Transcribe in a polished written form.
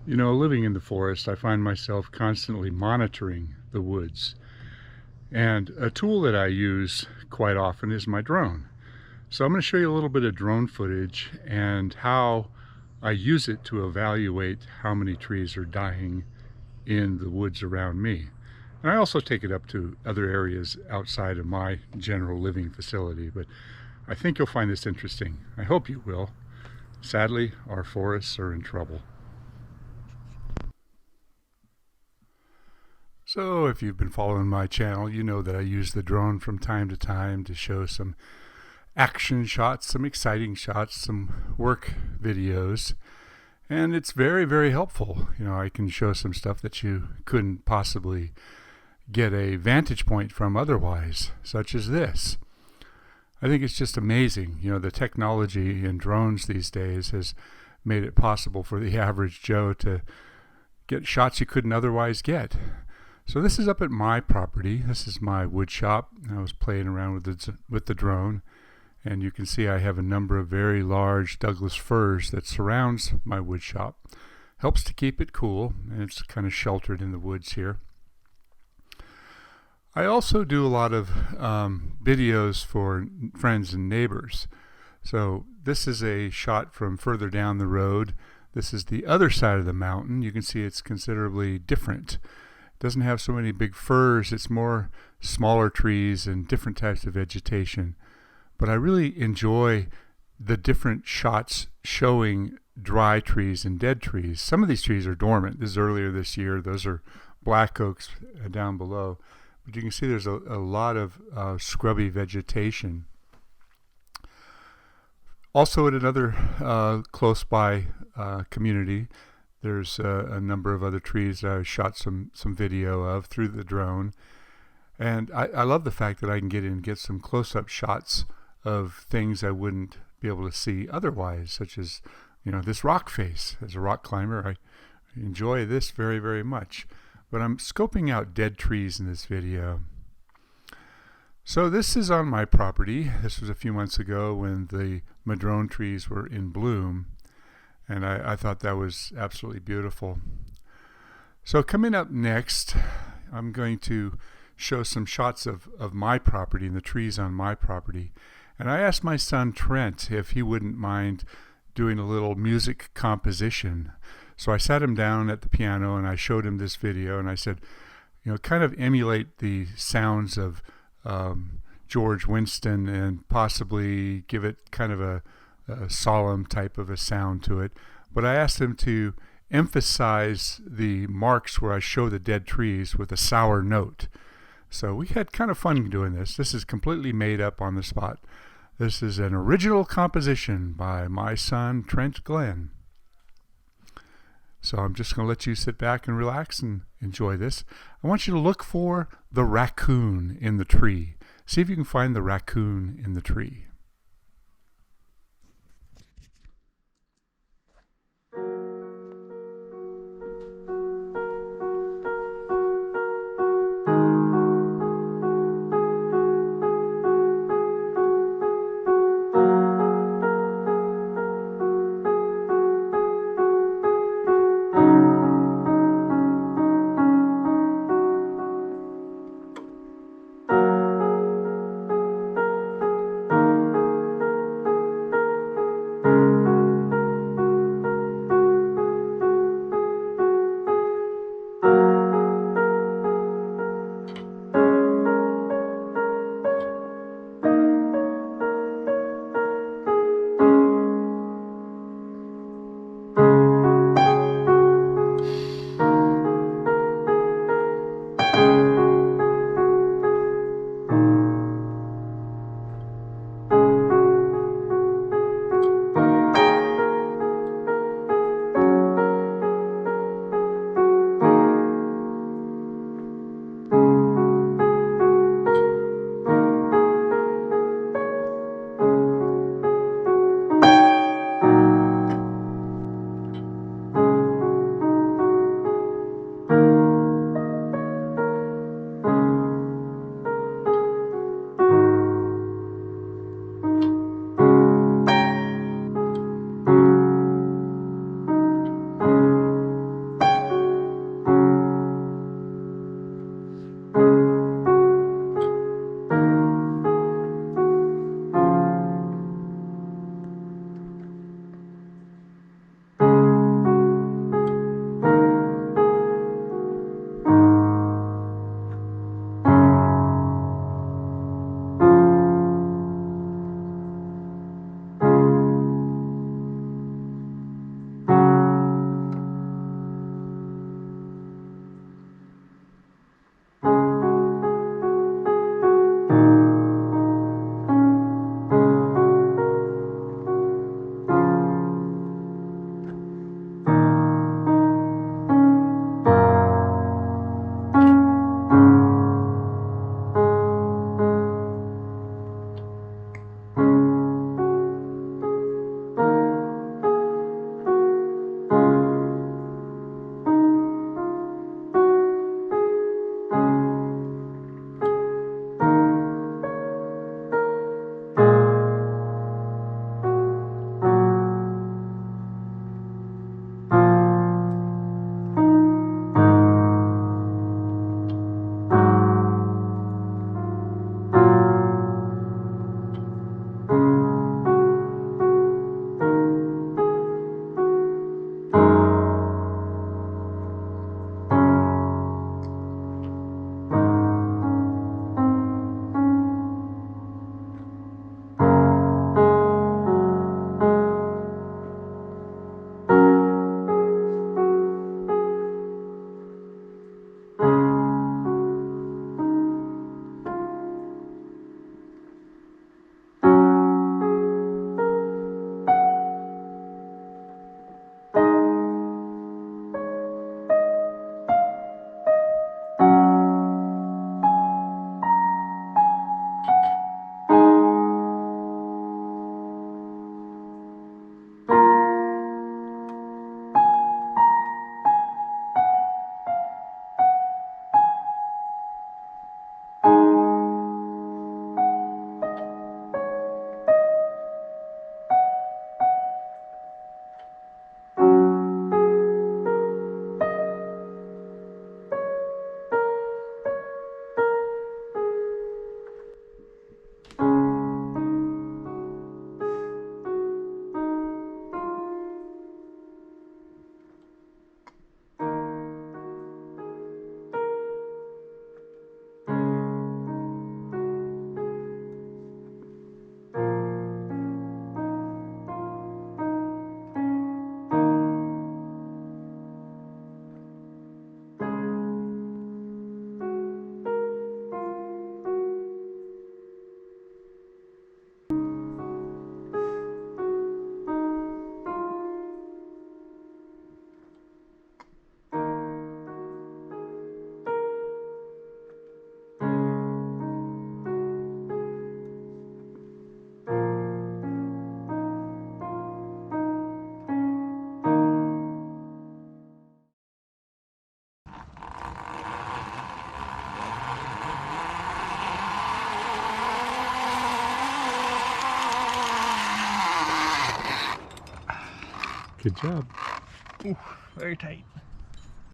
You know, living in the forest, I find myself constantly monitoring the woods. And a tool that I use quite often is my drone. So I'm going to show you a little bit of drone footage and how I use it to evaluate how many trees are dying in the woods around me. And I also take it up to other areas outside of my general living facility, but I think you'll find this interesting. I hope you will. Sadly, our forests are in trouble. So if you've been following my channel, you know that I use the drone from time to time to show some action shots, some exciting shots, some work videos. And it's very, very helpful. You know, I can show some stuff that you couldn't possibly get a vantage point from otherwise, such as this. I think it's just amazing. You know, the technology in drones these days has made it possible for the average Joe to get shots you couldn't otherwise get. So this is up at my property. This is my wood shop. I was playing around with the drone, and you can see I have a number of very large Douglas firs that surrounds my wood shop. Helps to keep it cool, and it's kind of sheltered in the woods here. I also do a lot of videos for friends and neighbors. So this is a shot from further down the road. This is the other side of the mountain. You can see it's considerably different. Doesn't have so many big firs. It's more smaller trees and different types of vegetation. But I really enjoy the different shots showing dry trees and dead trees. Some of these trees are dormant. This is earlier this year. Those are black oaks down below. But you can see there's a lot of scrubby vegetation. Also at another close by community, there's a number of other trees that I shot some video of through the drone. And I love the fact that I can get in and get some close-up shots of things I wouldn't be able to see otherwise, such as, you know, this rock face. As a rock climber, I enjoy this very, very much. But I'm scoping out dead trees in this video. So this is on my property. This was a few months ago when the madrone trees were in bloom. And I thought that was absolutely beautiful. So coming up next, I'm going to show some shots of my property and the trees on my property. And I asked my son Trent if he wouldn't mind doing a little music composition. So I sat him down at the piano and I showed him this video and I said, you know, kind of emulate the sounds of George Winston and possibly give it kind of a solemn type of a sound to it. But I asked him to emphasize the marks where I show the dead trees with a sour note. So we had kind of fun doing this. This is completely made up on the spot. This is an original composition by my son Trent Glenn. So I'm just going to let you sit back and relax and enjoy this. I want you to look for the raccoon in the tree. See if you can find the raccoon in the tree. Good job. Ooh, very tight.